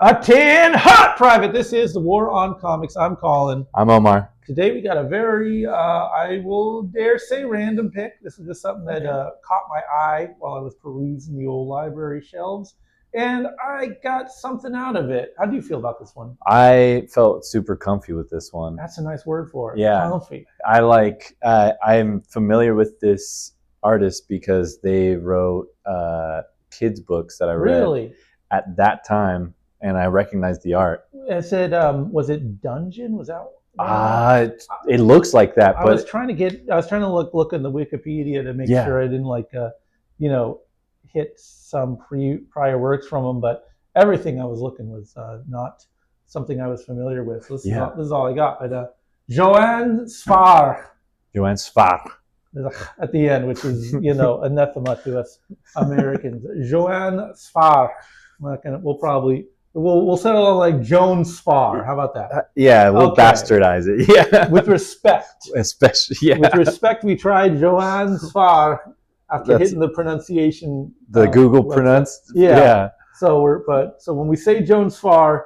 A 10 hot private. This is the War on Comics. I'm Colin. I'm Omar. Today we got a very, I will dare say, random pick. This is just something that caught my eye while I was perusing the old library shelves, and I got something out of it. How do you feel about this one? I felt super comfy with this one. That's a nice word for it. Yeah. Comfy. I'm familiar with this artist because they wrote kids' books that I read at that time, and I recognized the art. I said, was it Dungeon? Was that? It looks like that. I was trying to look in the Wikipedia to make sure I didn't hit some prior works from them, but everything I was looking was not something I was familiar with. So this is all I got. But Joann Sfar. Joann Sfar. At the end, which is anathema to us Americans. Joann Sfar. We'll settle on like Joan Sfar. How about that? We'll bastardize it. Yeah, with respect. Especially, with respect, we tried Joann Sfar after hitting the pronunciation. The Google pronounce. Yeah. So when we say Joan Sfar,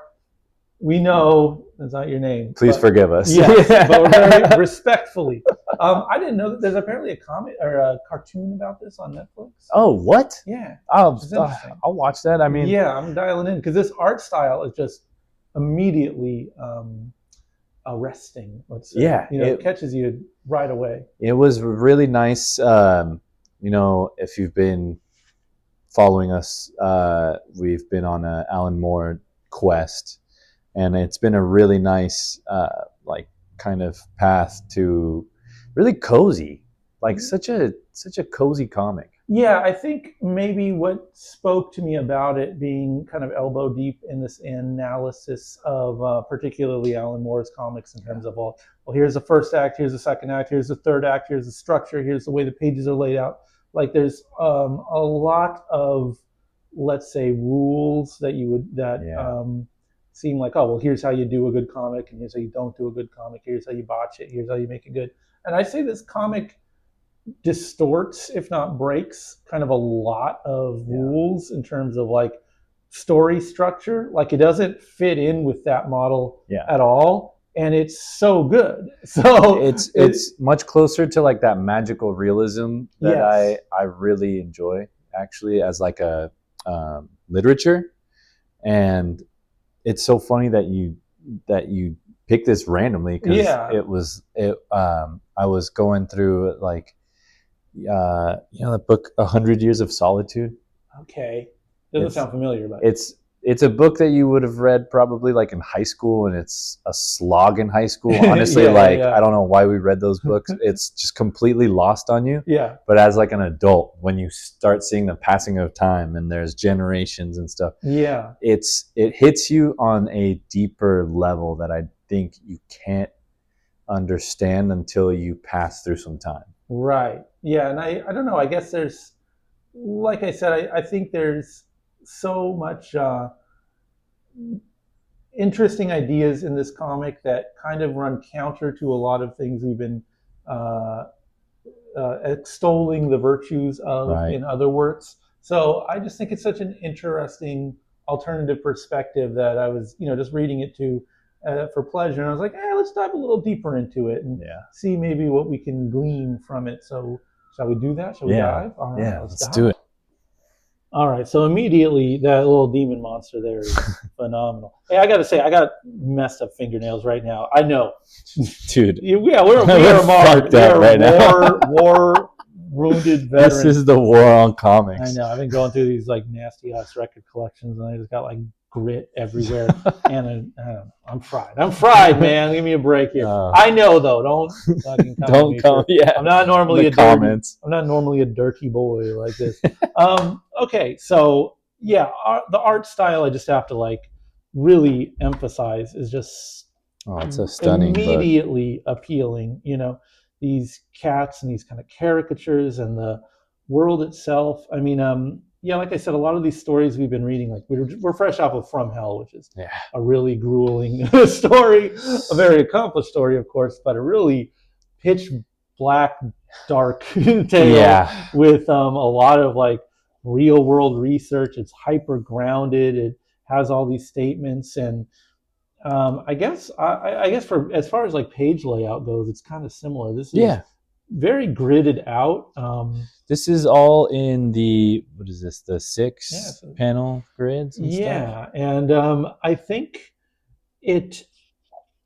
we know that's not your name. Please forgive us. Yes, but we're very respectfully. I didn't know that there's apparently a comic or a cartoon about this on Netflix. Oh, what? Yeah. I'll watch that. I mean, yeah, I'm dialing in because this art style is just immediately arresting. Let's say. Yeah, it catches you right away. It was really nice. If you've been following us, we've been on a Alan Moore quest. And it's been a really nice, kind of path to really cozy, such a cozy comic. Yeah, I think maybe what spoke to me about it being kind of elbow deep in this analysis of particularly Alan Moore's comics in terms of, here's the first act, here's the second act, here's the third act, here's the structure, here's the way the pages are laid out. Like there's a lot of, let's say, rules that seem like, here's how you do a good comic, and here's how you don't do a good comic, here's how you botch it, here's how you make it good. And I say this comic distorts, if not breaks, kind of a lot of rules in terms of story structure. Like it doesn't fit in with that model at all, and it's so good. So it's much closer to that magical realism that I really enjoy actually as a literature. And it's so funny that you picked this randomly because I was going through the book 100 Years of Solitude. Okay, doesn't sound familiar, but it's a book that you would have read probably in high school, and it's a slog in high school. Honestly, I don't know why we read those books. It's just completely lost on you. Yeah. But as an adult, when you start seeing the passing of time and there's generations and stuff, it hits you on a deeper level that I think you can't understand until you pass through some time. Right. Yeah, and I don't know. I guess there's, like I said, I think there's so much interesting ideas in this comic that kind of run counter to a lot of things we've been extolling the virtues of in other works. So I just think it's such an interesting alternative perspective that I was, just reading it for pleasure. And I was like, let's dive a little deeper into it and see maybe what we can glean from it. So shall we do that? Shall we dive? All right, let's do it. All right, so immediately that little demon monster there is phenomenal. Hey, I got to say, I got messed up fingernails right now. I know, dude. We are fucked up right now. War wounded veterans. This is the war on comics. I know. I've been going through these nasty ass record collections, and I just got grit everywhere, and I'm fried. I'm fried, man. Give me a break here. I know, though. Don't fucking come. Yeah, I'm not normally I'm not normally a dirty boy like this. Okay, so the art style I just have to really emphasize is just it's a stunning immediately appealing. These cats and these kind of caricatures and the world itself. I mean, like I said, a lot of these stories we've been reading, we're fresh off of From Hell, which is a really grueling story, a very accomplished story, of course, but a really pitch black, dark tale with a lot of real world research. It's hyper grounded. has all these statements. And I guess for as far as like page layout goes, it's kind of similar. This is Yeah. very gridded out. This is all in the, what is this, the six Yeah, so- panel grids and stuff? yeah, and I think it.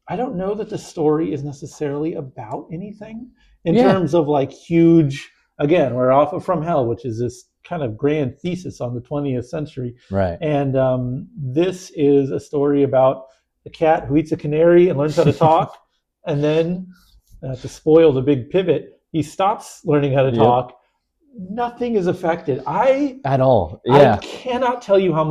I don't know that the story is necessarily about anything in Yeah. terms of like huge. Again, we're off of From Hell, which is this kind of grand thesis on the 20th century, Right. and this is a story about a cat who eats a canary and learns how to talk, and then to spoil the big pivot, he stops learning how to Yep. talk. Nothing is affected. At all. I Yeah. cannot tell you how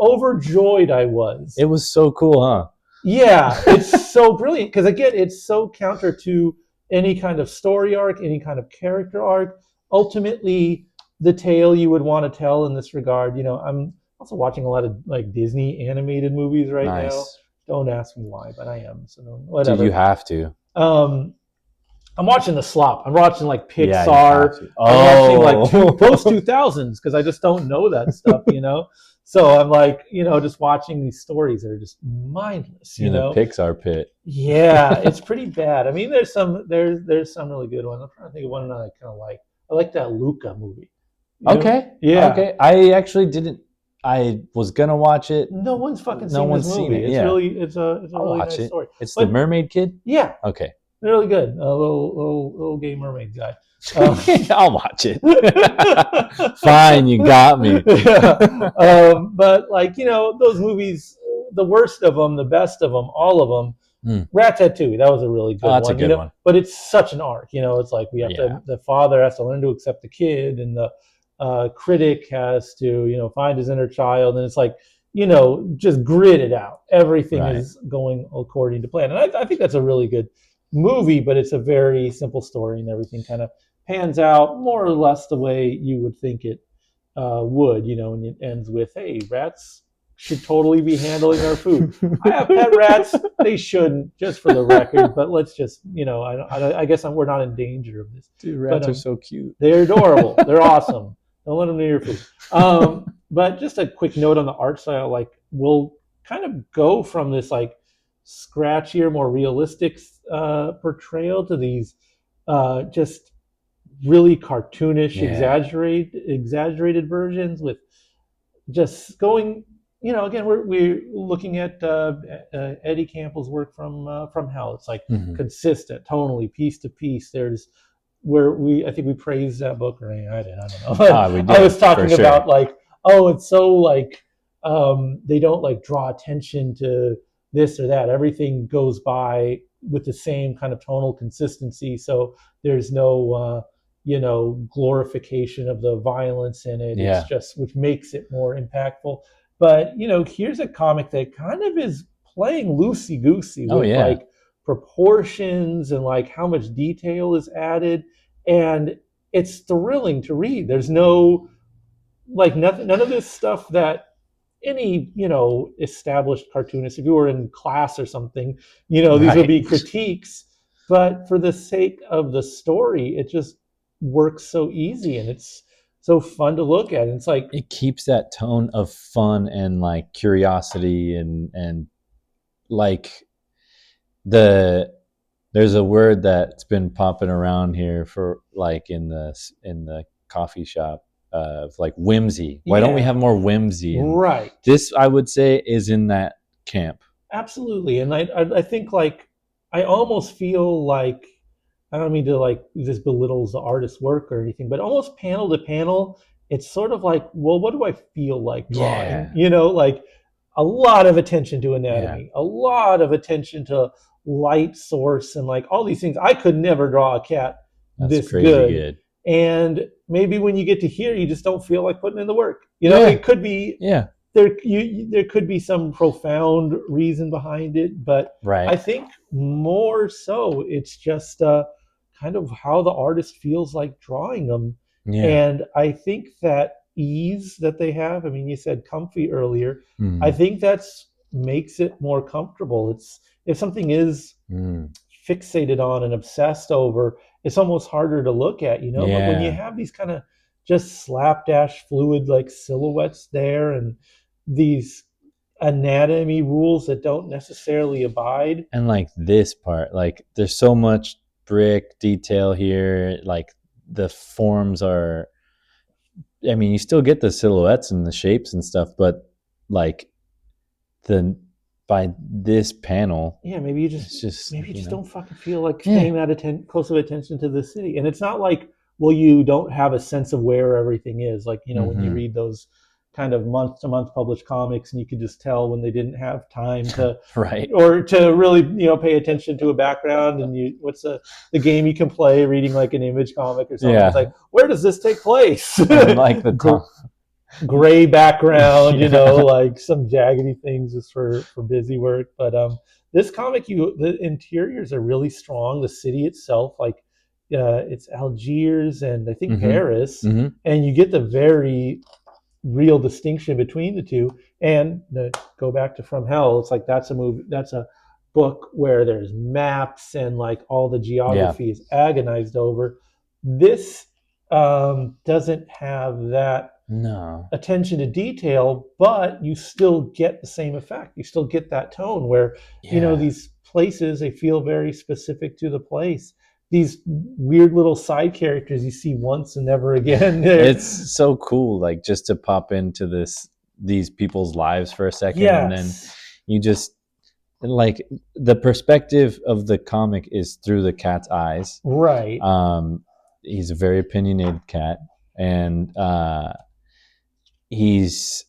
overjoyed I was. It was so cool, huh? Yeah, it's so brilliant because again, it's so counter to any kind of story arc, any kind of character arc. Ultimately, the tale you would want to tell in this regard. I'm also watching a lot of like Disney animated movies right now. Nice. Don't ask me why, but I am. So Dude, whatever. you have to. I'm watching the slop. I'm watching like Yeah, you Pixar. have to. I'm watching Oh. like post 2000s because I just don't know that stuff. So I'm like, just watching these stories that are just mindless. In the Pixar pit. Yeah, it's pretty bad. I mean, there's some really good ones. I'm trying to think of one that I kind of like. I like that Luca movie. Okay. Yeah. Okay. I actually didn't. I was gonna watch it. No one's fucking No seen one's this seen movie. it, yeah. It's a I'll really watch nice it. story. It's But- the Mermaid Kid. Yeah, Okay. really good. A little gay mermaid guy. I'll watch it. Fine, you got me. Yeah. But like those movies, the worst of them, the best of them, all of them. Ratatouille, that was a really good one. That's a good one. But it's such an arc. It's like we have Yeah. to. The father has to learn to accept the kid, and the critic has to find his inner child, and it's like just grit it out. Everything Right. is going according to plan, and I think that's a really good movie. But it's a very simple story, and everything kind of pans out more or less the way you would think it would. And it ends with, "Hey, rats should totally be handling our food." I have pet rats. They shouldn't, just for the record. But let's just, I guess we're not in danger of this. Dude, rats But, are so cute. They're adorable. They're awesome. Don't let them near your food. But just a quick note on the art style. Like, we'll kind of go from this like scratchier, more realistic portrayal to these just really cartoonish, Yeah. exaggerated versions with just going. Again, we're looking at Eddie Campbell's work from Hell. It's like consistent, tonally, piece to piece. There's where I think we praised that book, or I don't know. We did, I was talking for sure. about like, oh, it's so like they don't like draw attention to this or that. Everything goes by with the same kind of tonal consistency. So there's no glorification of the violence in it. Yeah. It's just, which makes it more impactful. But here's a comic that kind of is playing loosey goosey with like proportions and like how much detail is added, and it's thrilling to read. There's no like none of this stuff that any established cartoonist, if you were in class or something, these would be critiques. But for the sake of the story, it just works so easy, and it's so fun to look at. And it's like it keeps that tone of fun and like curiosity and like there's a word that's been popping around here for like in the coffee shop of like whimsy. Why don't we have more whimsy? And right. This, I would say, is in that camp. Absolutely. And I think like I almost feel like, I don't mean to like this belittles the artist's work or anything, but almost panel to panel, it's sort of like, well, what do I feel like drawing? Yeah. Like a lot of attention to anatomy, a lot of attention to light source, and like all these things. I could never draw a cat this crazy good. And maybe when you get to here, you just don't feel like putting in the work. It could be there could be some profound reason behind it, but right. I think more so it's just kind of how the artist feels like drawing them. Yeah. And I think that ease that they have, I mean, you said comfy earlier, I think that's makes it more comfortable. It's if something is fixated on and obsessed over, it's almost harder to look at, But when you have these kind of just slapdash fluid like silhouettes there, and these anatomy rules that don't necessarily abide. And like this part, like there's so much brick detail here. Like the forms are, I mean, you still get the silhouettes and the shapes and stuff, but like the by this panel, Yeah, maybe you it's just don't fucking feel like paying that close of attention to the city. And it's not like, well, you don't have a sense of where everything is. Like, when you read those kind of month to month published comics, and you could just tell when they didn't have time to right, or to really pay attention to a background. And what's the game you can play reading like an Image comic or something? Yeah. It's like, where does this take place? And like the gray background, like some jaggedy things just for busy work. But this comic, the interiors are really strong. The city itself, like it's Algiers and I think Paris, and you get the very real distinction between the two. And go back to From Hell, it's like that's a book where there's maps and like all the geography is agonized over. This doesn't have that attention to detail, but you still get the same effect. You still get that tone where these places, they feel very specific to the place. These weird little side characters you see once and never again. It's so cool, like just to pop into these people's lives for a second, and then you just like the perspective of the comic is through the cat's eyes. Right. He's a very opinionated cat, and he's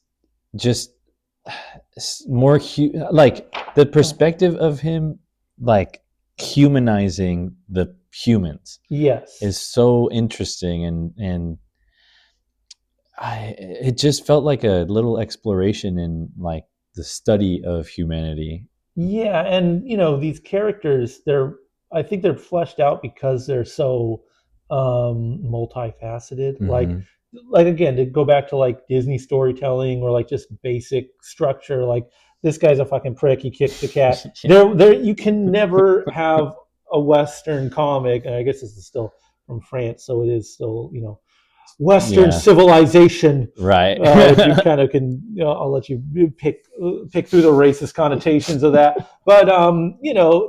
just more like the perspective of him, like humanizing the humans, is so interesting, and it just felt like a little exploration in like the study of humanity. Yeah, and these characters, I think they're fleshed out because they're so multifaceted. Like again, to go back to like Disney storytelling or like just basic structure, like this guy's a fucking prick, he kicked the cat. There you can never have a Western comic, and I guess this is still from France, so it is still Western civilization, right? You kind of can. I'll let you pick through the racist connotations of that, but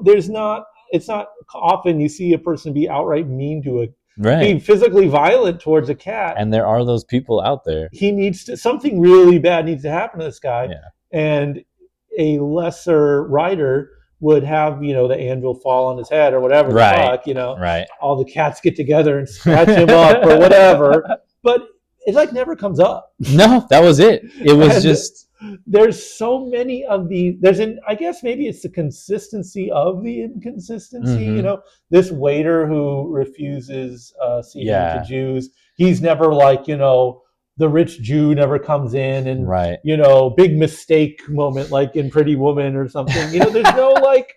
there's not. It's not often you see a person be outright mean to be physically violent towards a cat. And there are those people out there. He needs to, something really bad needs to happen to this guy, and a lesser writer would have the anvil fall on his head or whatever the fuck, all the cats get together and scratch him up or whatever, but it like never comes up. No, that was it. It was just there's so many of the I guess maybe it's the consistency of the inconsistency. This waiter who refuses seating to Jews, he's never like the rich Jew never comes in and big mistake moment like in Pretty Woman or something. There's no like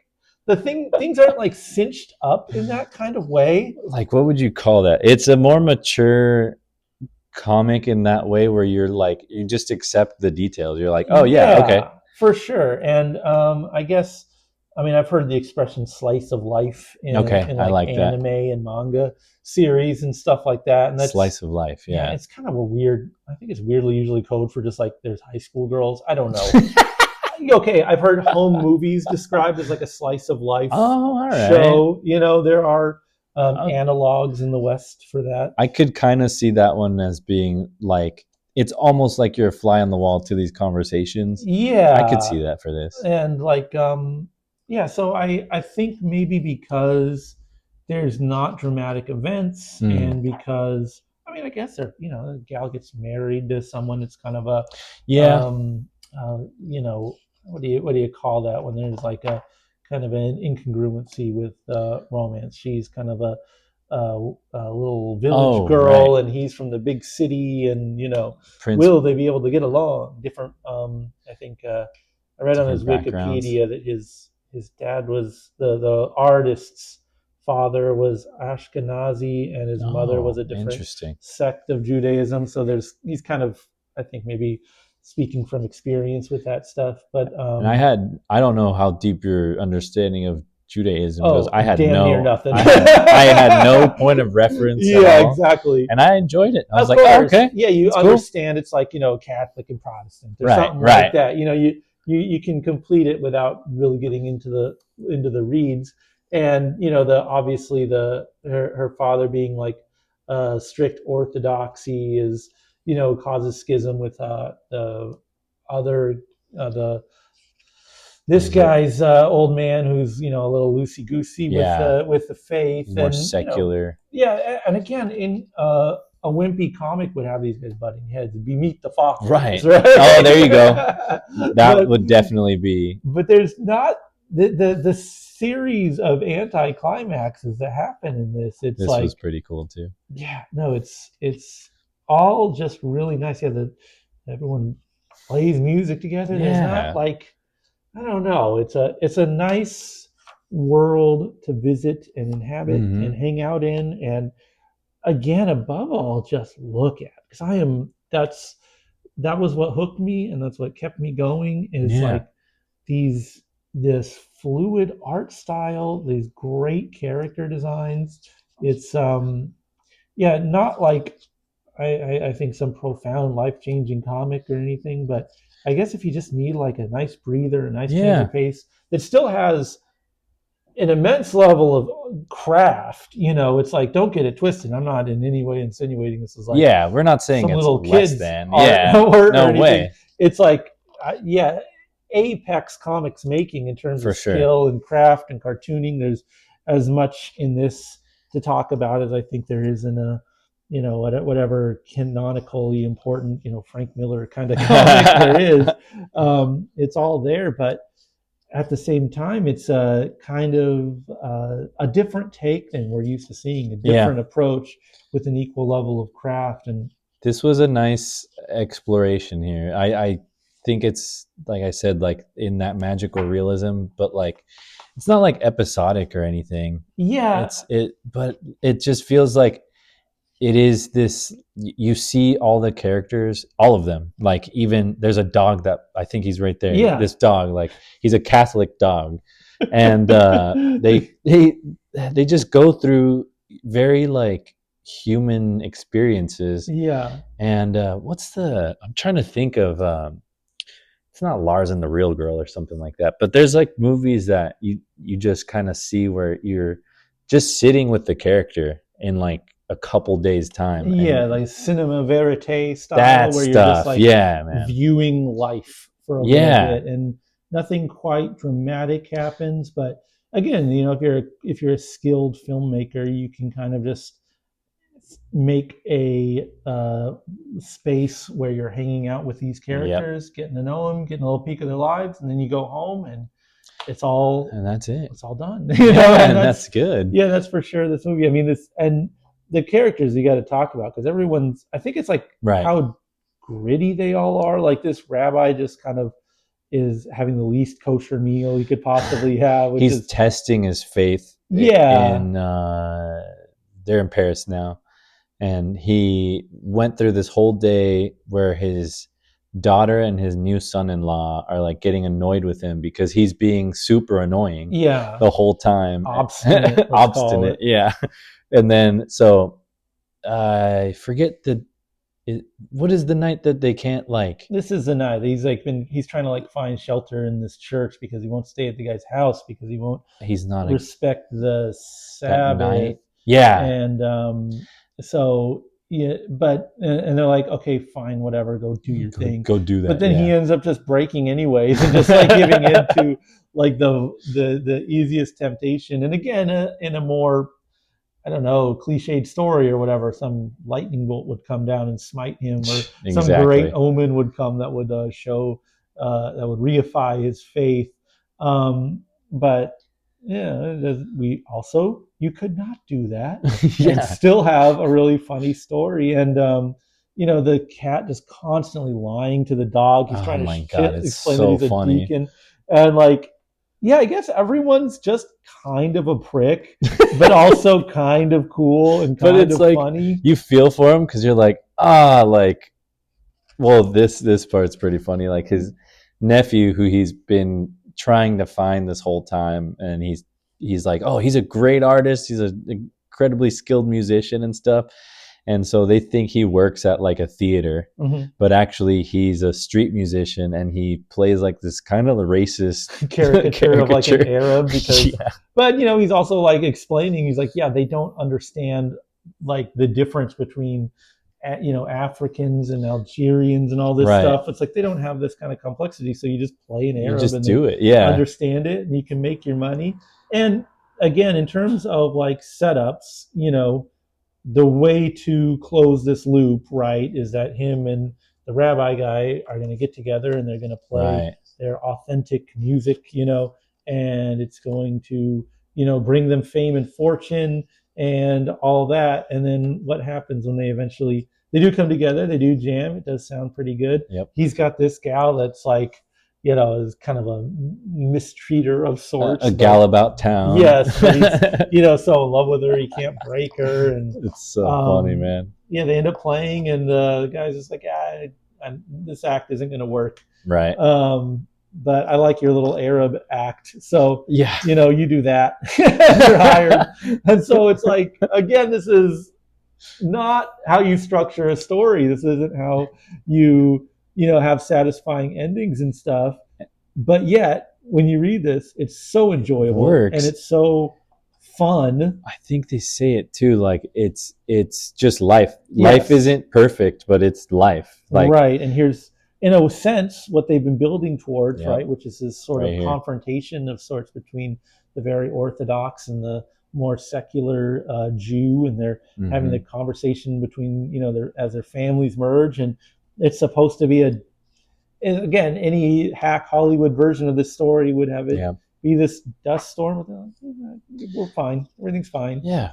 things aren't like cinched up in that kind of way. Like, what would you call that? It's a more mature comic in that way where you're like, you just accept the details. You're like, oh yeah, okay, for sure. And I guess I've heard the expression slice of life in like I like anime and manga series and stuff like that. And that's slice of life. Yeah, it's kind of a weird. I think it's weirdly usually code for just like there's high school girls. I don't know. Okay, I've heard home movies described as like a slice of life show. There are analogs in the West for that. I could kind of see that one as being like, it's almost like you're a fly on the wall to these conversations. Yeah, I could see that for this. And like, so I think maybe because there's not dramatic events, and because I guess a gal gets married to someone. It's kind of a what do you call that when there's like a kind of an incongruency with romance? She's kind of a little village girl, and he's from the big city, and will they be able to get along? Different. I think I read on his Wikipedia that his dad was the artist's father was Ashkenazi, and his mother was a different sect of Judaism. So he's kind of, I think, maybe speaking from experience with that stuff. But and I don't know how deep your understanding of Judaism goes. I had near nothing. I had no point of reference. Yeah, exactly. And I enjoyed it. I was like, oh, okay. Yeah, you understand. Cool. It's like Catholic and Protestant or something like that. You you can complete it without really getting into the reads. And the obviously her father being like strict orthodoxy is causes schism with the other the this guy's old man who's a little loosey goosey with the faith. He's more and secular. and again in a wimpy comic would have these guys butting heads. It'd be Meet the Fockers, Right. right? Oh, there you go. That would definitely be. But there's not the series of anti-climaxes that happen in this. This was pretty cool too. Yeah, no, it's all just really nice. Yeah, everyone plays music together. There's not like, I don't know. It's a nice world to visit and inhabit and hang out in. And again, above all, just look at, because that was what hooked me, and that's what kept me going. Is like this fluid art style, these great character designs. It's not like I think some profound life-changing comic or anything, but I guess if you just need like a nice breather, a nice change of pace that still has an immense level of craft, it's like, don't get it twisted. I'm not in any way insinuating this is like, we're not saying some it's little less kids than, no way. It's like, apex comics making in terms of skill and craft and cartooning. There's as much in this to talk about as I think there is in a whatever canonically important Frank Miller kind of comic there is. It's all there, but at the same time, it's a kind of a different take than we're used to seeing, a different approach with an equal level of craft. And this was a nice exploration here. I think it's, like I said, like in that magical realism, but like it's not like episodic or anything. But it just feels like it is this, you see all the characters, all of them. Like even there's a dog that I think he's right there. This dog, like he's a Catholic dog, and they just go through very like human experiences. And I'm trying to think of. It's not Lars and the Real Girl or something like that, but there's like movies that you just kind of see where you're just sitting with the character in like a couple days time. Like cinema verite style, where you're just like viewing life for a little bit, and nothing quite dramatic happens. But again, if you're a skilled filmmaker, you can kind of just make a space where you're hanging out with these characters, getting to know them, getting a little peek of their lives, and then you go home and it's all, and that's it. It's all done. And that's good. Yeah, that's for sure. This movie. I mean, the characters you got to talk about, because everyone's, I think it's like how gritty they all are. Like this rabbi just kind of is having the least kosher meal he could possibly have. He's testing his faith. They're in Paris now, and he went through this whole day where his daughter and his new son-in-law are like getting annoyed with him because he's being super annoying the whole time. Obstinate. And then I forget what is the night that they can't like. This is the night he's trying to like find shelter in this church because he won't stay at the guy's house because he's not respect the Sabbath. And but they're like, okay, fine, whatever, go do your thing, go do that. But then he ends up just breaking anyways and just like giving in to like the easiest temptation. And again, in a more, I don't know, cliched story or whatever, some lightning bolt would come down and smite him, or some great omen would come that would show that would reify his faith. But you could not do that and still have a really funny story. And the cat just constantly lying to the dog. He's trying to explain that he's a deacon, and like, I guess everyone's just kind of a prick, but also kind of cool and kind of like funny. You feel for him because you're like, this part's pretty funny. Like his nephew, who he's been trying to find this whole time, and he's like, oh, he's a great artist, he's an incredibly skilled musician and stuff, And so they think he works at like a theater, but actually he's a street musician, and he plays like this kind of racist caricature of like an Arab because, Yeah. but you know, he's also like explaining, he's like, yeah, they don't understand like the difference between, you know, Africans and Algerians and all this Right. stuff. It's like they don't have this kind of complexity, so you just play an Arab just and do it. Yeah. understand it, and you can make your money. And again, in terms of like setups, you know, the way to close this loop, right, is that him and the rabbi guy are going to get together and they're going to play Right. their authentic music, you know, and it's going to, you know, bring them fame and fortune and all that. And then what happens when they do come together, they do jam. It does sound pretty good. Yep. He's got this gal that's like, you know, is kind of a mistreater of sorts. A gal about town. Yes, but he's, you know, so in love with her, he can't break her, and it's so funny, man. Yeah, they end up playing, and the guy's just like, this act isn't going to work. Right. But I like your little Arab act, so yeah, you know, you do that. You're hired, and so it's like, again, this is not how you structure a story. This isn't how you know, have satisfying endings and stuff. But yet, when you read this, it's so enjoyable and it's so fun. I think they say it too, like it's just life. Yes. Life isn't perfect, but it's life. Like, right. And here's, in a sense, what they've been building towards, right, which is this sort of confrontation of sorts between the very orthodox and the more secular Jew, and they're having the conversation between, you know, as their families merge, and it's supposed to be again, any hack Hollywood version of this story would have it be this dust storm. We're fine. Everything's fine. Yeah.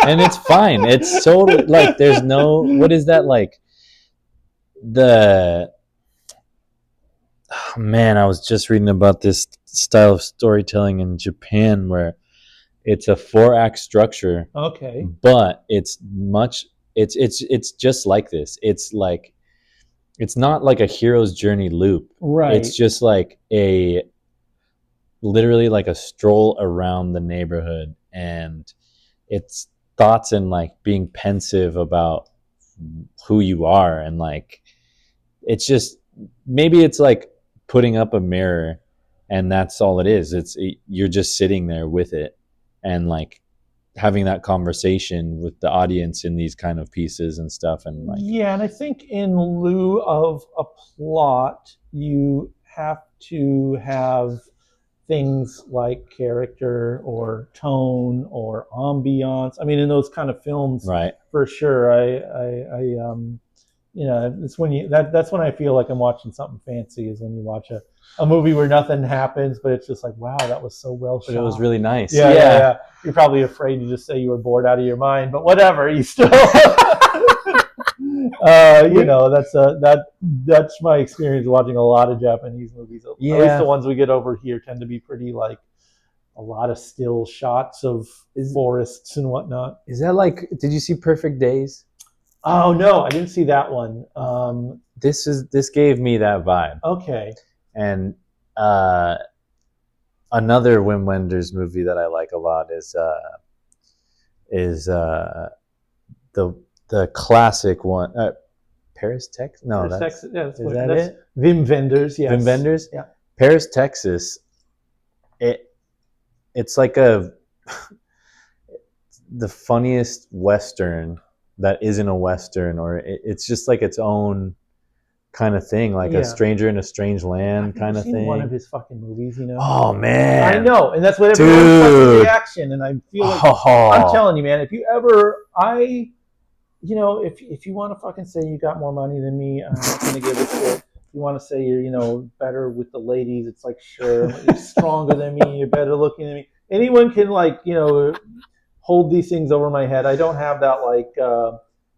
And it's fine. It's so like, there's no, what is that like? Man, I was just reading about this style of storytelling in Japan where it's a 4-act structure. Okay. But it's just like this. It's like, it's not like a hero's journey loop. Right. It's just like literally like a stroll around the neighborhood, and it's thoughts and like being pensive about who you are. And like, it's just, maybe it's like putting up a mirror, and that's all it is. You're just sitting there with it and like having that conversation with the audience in these kind of pieces and stuff. And like, yeah, and I think in lieu of a plot, you have to have things like character or tone or ambiance. I mean, in those kind of films, right, for sure. You know, it's when that's when I feel like I'm watching something fancy, is when you watch a movie where nothing happens, but it's just like, wow, that was so well shot. But it was really nice. Yeah. You're probably afraid to just say you were bored out of your mind, but whatever, you still you know, that's my experience watching a lot of Japanese movies. At least the ones we get over here tend to be pretty like a lot of still shots of forests and whatnot. Is that like, did you see Perfect Days? Oh no, I didn't see that one. This gave me that vibe. Okay. And another Wim Wenders movie that I like a lot is the classic one, Paris, Texas. No, Paris, Texas. Yeah, is that it? Wim Wenders. Yes. Wim Wenders. Yeah. Paris, Texas. It's like the funniest Western that isn't a Western, or it's just like its own kind of thing, like a stranger in a strange land kind of thing. One of his fucking movies, you know. Oh man, I know, and that's what everyone's reaction. And I feel like I'm telling you, man. If you ever, you know, if you want to fucking say you got more money than me, I'm not gonna give a shit. If you want to say you're, you know, better with the ladies, it's like, sure, you're stronger than me, you're better looking than me. Anyone can, like, you know, hold these things over my head. I don't have that like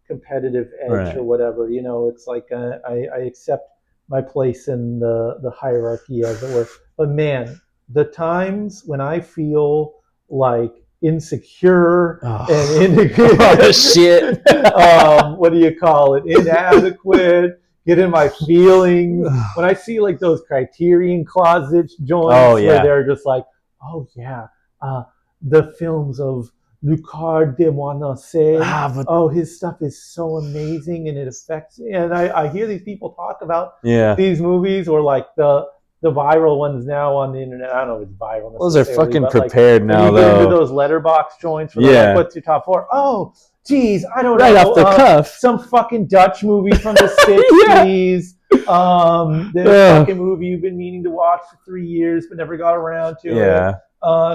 competitive edge or whatever. You know, it's like I accept my place in the hierarchy, as it were. But man, the times when I feel like insecure and shit, what do you call it? Inadequate. Get in my feelings when I see like those Criterion Closet joints where they're just like, oh yeah, the films of Le Card de Monasse. But Oh, his stuff is so amazing, and it affects. And I hear these people talk about yeah, these movies, or like the viral ones now on the internet. I don't know if it's viral. those are fucking but like, prepared now, when you get into though. those letterbox joints, where Yeah. like, what's your top 4? Oh, geez, I don't Right know. off the cuff. Some fucking Dutch movie from the 60s. The fucking movie you've been meaning to watch for 3 years but never got around to it.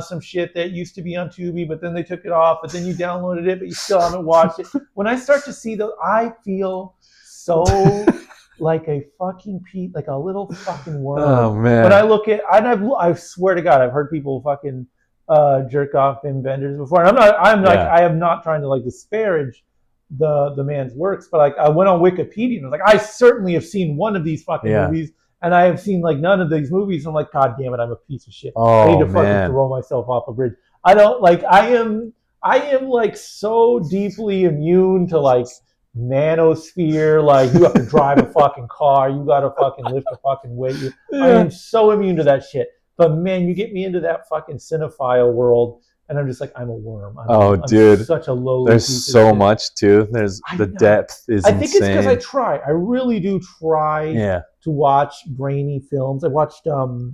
Some shit that used to be on Tubi, but then they took it off, but then you downloaded it, but you still haven't watched it. When I start to see those, I feel so like a fucking like a little fucking worm. Oh, man. When I look at, I swear to God, I've heard people fucking jerk off in vendors before. And I am not trying to like disparage the man's works, but like I went on Wikipedia and I was like, I certainly have seen one of these fucking movies. And I have seen like none of these movies. I'm like, God damn it, I'm a piece of shit. I need to fucking throw myself off a bridge. I don't like. I am like so deeply immune to like manosphere. Like you have to drive a fucking car. You got to fucking lift a fucking weight. I am so immune to that shit. But man, you get me into that fucking cinephile world, and I'm just like, I'm a worm. I'm dude, such a low. There's so much too. There's the depth is. I think it's because I try. I really do try. Yeah. To watch brainy films. I watched Cabaret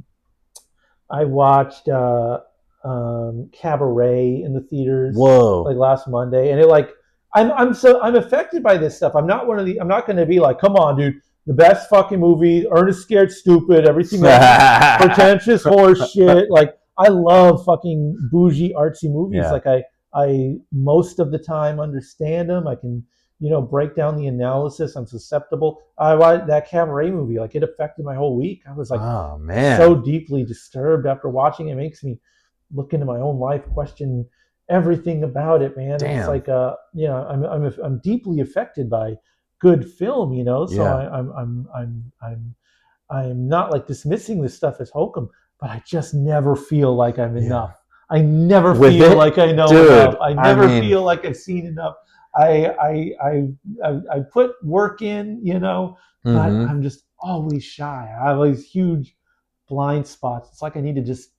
in the theaters. Whoa! Like last Monday, and it like I'm affected by this stuff. I'm not going to be like, come on, dude, the best fucking movie, Ernest Scared Stupid, everything else, pretentious horse shit. Like I love fucking bougie artsy movies. Like I most of the time understand them. I can break down the analysis. I'm susceptible. I watched that Cabaret movie. Like it affected my whole week. I was like, oh man, so deeply disturbed after watching it. It makes me look into my own life, question everything about it, man. Damn. It's like I'm deeply affected by good film, So I'm not like dismissing this stuff as hokum, but I just never feel like I'm enough. I never feel like I know enough. I never feel like I've seen enough. I put work in, but I'm just always shy. I have these huge blind spots. It's like I need to just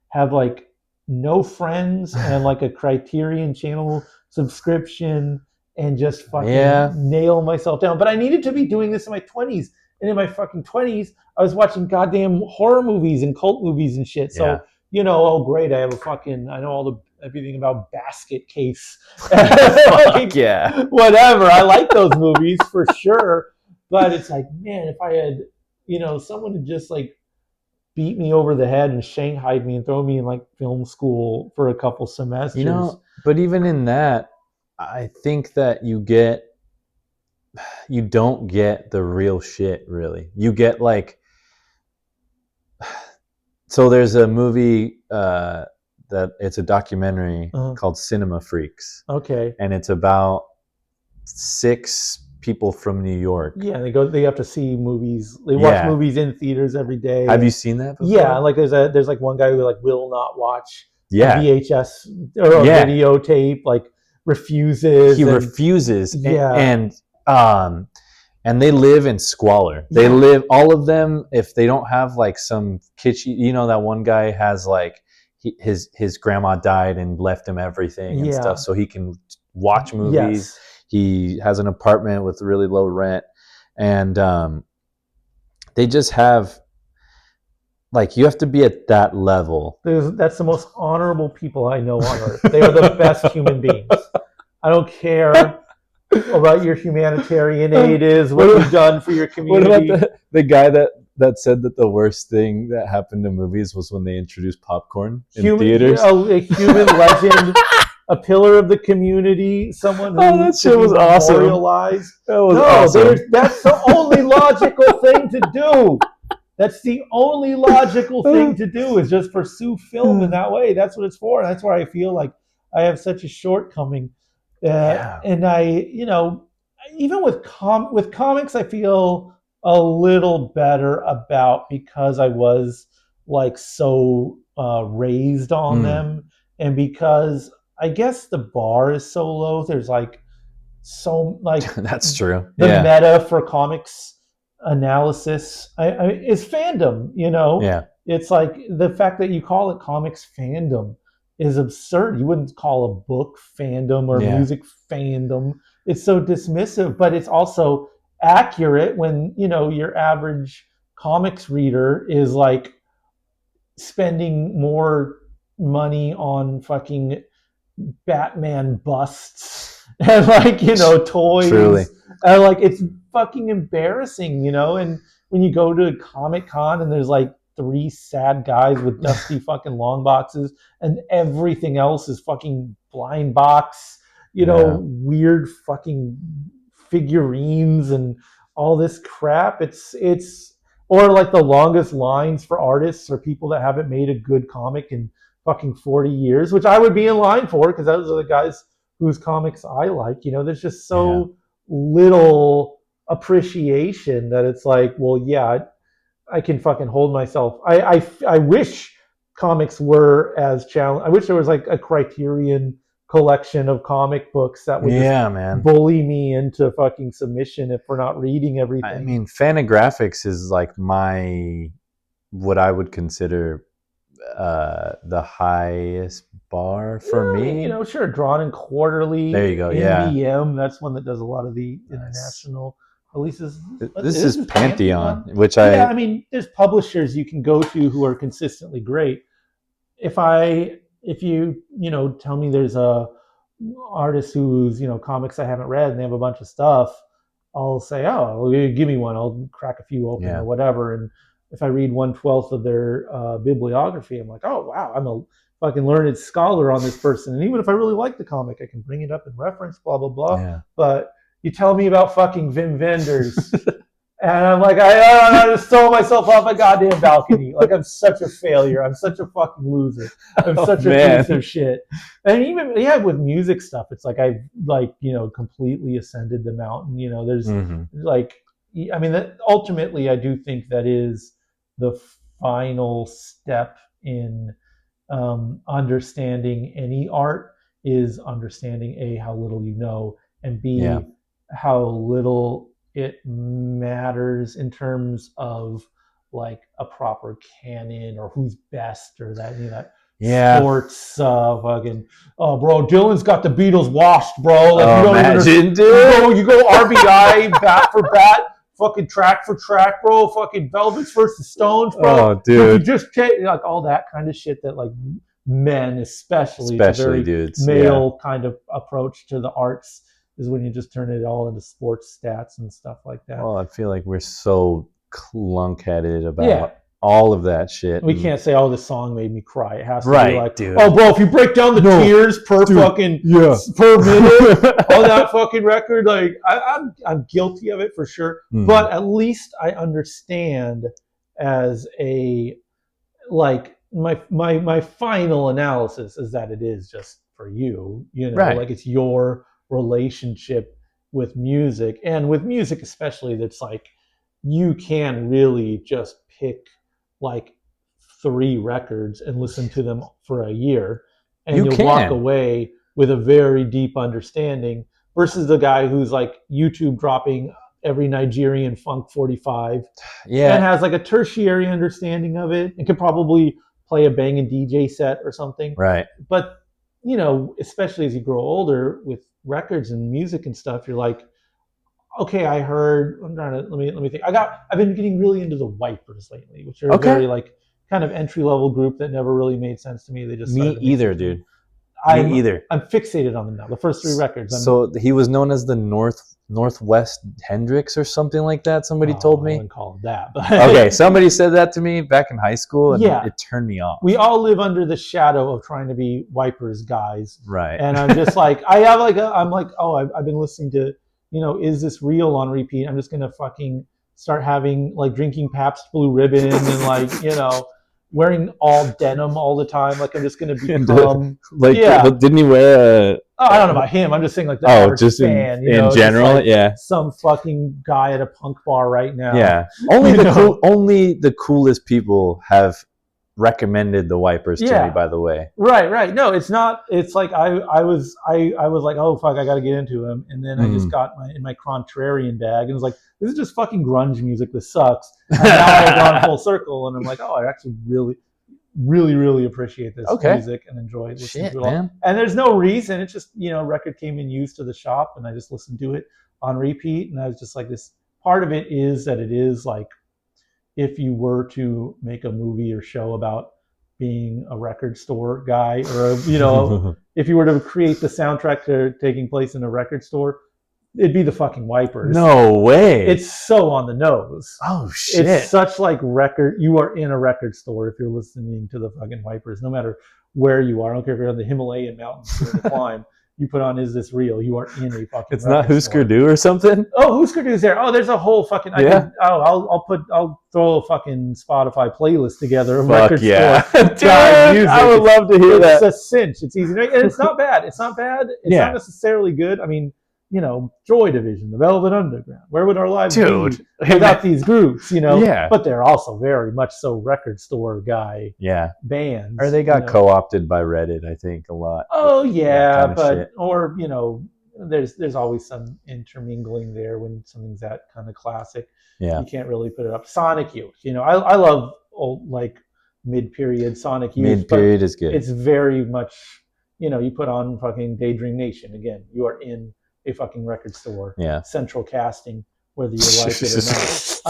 have like no friends and like a Criterion channel subscription and just fucking nail myself down. But I needed to be doing this in my 20s. And in my fucking 20s, I was watching goddamn horror movies and cult movies and shit. So, oh great, I know everything about Basket Case. Fuck yeah. Whatever. I like those movies for sure. But it's like, man, if I had, someone to just like beat me over the head and shanghaied me and throw me in like film school for a couple semesters. But even in that, I think that you don't get the real shit, really. You get like, so there's a movie that it's a documentary called Cinema Freaks. Okay. And it's about 6 people from New York. Yeah, they have to see movies. They watch movies in theaters every day. Have you seen that before? Yeah, like there's like one guy who like will not watch a VHS or a videotape, like refuses. He refuses. And they live in squalor. They live, all of them, if they don't have like some kitschy, that one guy has like his grandma died and left him everything and stuff, so he can watch movies. He has an apartment with really low rent, and they just have like, you have to be at that level. That's the most honorable people I know on earth. They are the best human beings. I don't care about your humanitarian aid is, what you've done for your community. What about the guy that said that the worst thing that happened to movies was when they introduced popcorn in theaters? A human legend, a pillar of the community, someone who that shit was awesome. Memorialized. That was awesome. That's the only logical thing to do. That's the only logical thing to do, is just pursue film in that way. That's what it's for. That's why I feel like I have such a shortcoming. And I, even with comics, I feel a little better about, because I was like so raised on them, and because I guess the bar is so low. There's like so like that's true. The meta for comics analysis is fandom. It's like the fact that you call it comics fandom is absurd. You wouldn't call a book fandom or music fandom. It's so dismissive, but it's also accurate when, you know, your average comics reader is like spending more money on fucking Batman busts and like, you know, toys. Truly. Like it's fucking embarrassing, you know. And when you go to Comic Con and there's like 3 sad guys with dusty fucking long boxes and everything else is fucking blind box, you know, weird fucking figurines and all this crap. It's or like the longest lines for artists or people that haven't made a good comic in fucking 40 years, which I would be in line for because those are the guys whose comics I like. You know, there's just so little appreciation that it's like, well, yeah, I can fucking hold myself. I wish comics were as challenging. I wish there was like a Criterion collection of comic books that would just bully me into fucking submission if we're not reading everything. I mean, Fantagraphics is like what I would consider the highest bar for me. You know, sure, Drawn and Quarterly. There you go. NBM, that's one that does a lot of the international releases. This is Pantheon, which I mean, there's publishers you can go to who are consistently great. If you know, tell me there's a artist whose, you know, comics I haven't read and they have a bunch of stuff, I'll say, oh, well, give me one. I'll crack a few open or whatever. And if I read 1/12 of their bibliography, I'm like, oh, wow, I'm a fucking learned scholar on this person. And even if I really like the comic, I can bring it up in reference, blah, blah, blah. Yeah. But you tell me about fucking Wim Wenders. And I'm like, I just throw myself off a goddamn balcony. Like, I'm such a failure. I'm such a fucking loser. I'm such a piece of shit. And even, with music stuff, it's like I've, like, you know, completely ascended the mountain. You know, there's, like, I mean, that ultimately, I do think that is the final step in understanding any art is understanding, A, how little you know, and B, how little it matters in terms of like a proper canon or who's best or that, you know, that sports fucking, oh bro, Dylan's got the Beatles washed, bro. Like, you don't imagine, dude. You go RBI bat for bat, fucking track for track, bro. Fucking Velvet's versus Stones, bro. Oh, dude. You just take like all that kind of shit that like men, especially very dudes, male kind of approach to the arts is when you just turn it all into sports stats and stuff like that. Well, I feel like we're so clunk-headed about all of that shit. We can't say, oh, this song made me cry. It has to be like, dude. Oh, bro, if you break down the tears per fucking per minute on that fucking record, like I'm guilty of it for sure. But at least I understand as a like my final analysis is that it is just for you, you know, like it's your relationship with music, and with music especially, that's like you can really just pick like 3 records and listen to them for a year and you'll walk away with a very deep understanding versus the guy who's like YouTube dropping every Nigerian funk 45 and has like a tertiary understanding of it and can probably play a banging DJ set or something, but you know, especially as you grow older with records and music and stuff, you're like, okay, I'm trying to, let me think. I've been getting really into the Wipers lately, which are a very like kind of entry level group that never really made sense to me. They just me either, dude. I'm fixated on them now. The first 3 records. So he was known as the Northwest Hendrix or something like that. Somebody told me. I wouldn't call it that. But okay, somebody said that to me back in high school, and it turned me off. We all live under the shadow of trying to be Wipers guys, right? And I'm just like, I'm like, oh, I've been listening to, you know, Is This Real on repeat. I'm just gonna fucking start having like drinking Pabst Blue Ribbon and like, you know, wearing all denim all the time. Like I'm just gonna become didn't he wear a? Oh, I don't know about him. I'm just saying like the average just fan, in general, like some fucking guy at a punk bar right now. Yeah, only the coolest people have recommended the Wipers to me, by the way. Right. No, it's not. It's like I was like, oh fuck, I got to get into him, and then I just got in my contrarian bag and was like, this is just fucking grunge music. This sucks. And now I've gone full circle, and I'm like, oh, I actually really really, really appreciate this Okay. music and enjoy listening Shit, to it all. man. And there's no reason. It's just, record came in used to the shop and I just listened to it on repeat. And I was just like, this part of it is that it is like, if you were to make a movie or show about being a record store guy, or if you were to create the soundtrack to taking place in a record store, it'd be the fucking Wipers. No way. It's so on the nose. Oh shit. It's such like record. You are in a record store if you're listening to the fucking Wipers, no matter where you are. I don't care if you're on the Himalayan mountains or the climb. You put on "Is This Real?" You are in a fucking. It's not Husker Du or something. Oh, Husker Du's there. Oh, there's a whole fucking. I'll throw a fucking Spotify playlist together. Fuck yeah, dude! I would love to hear that. It's a cinch. It's easy, and it's not bad. It's not bad. It's not necessarily good. I mean, Joy Division, the Velvet Underground. Where would our lives be without these groups? Yeah. But they're also very much so record store guy. Yeah. Bands. Or they got co-opted by Reddit, I think, a lot. Oh yeah, but shit. or there's always some intermingling there when something's that kind of classic. Yeah. You can't really put it up. Sonic Youth. I love old like mid-period Sonic Youth. Mid-period is good. It's very much you put on fucking Daydream Nation again. You are in a fucking record store. Yeah. Central casting, whether you like it or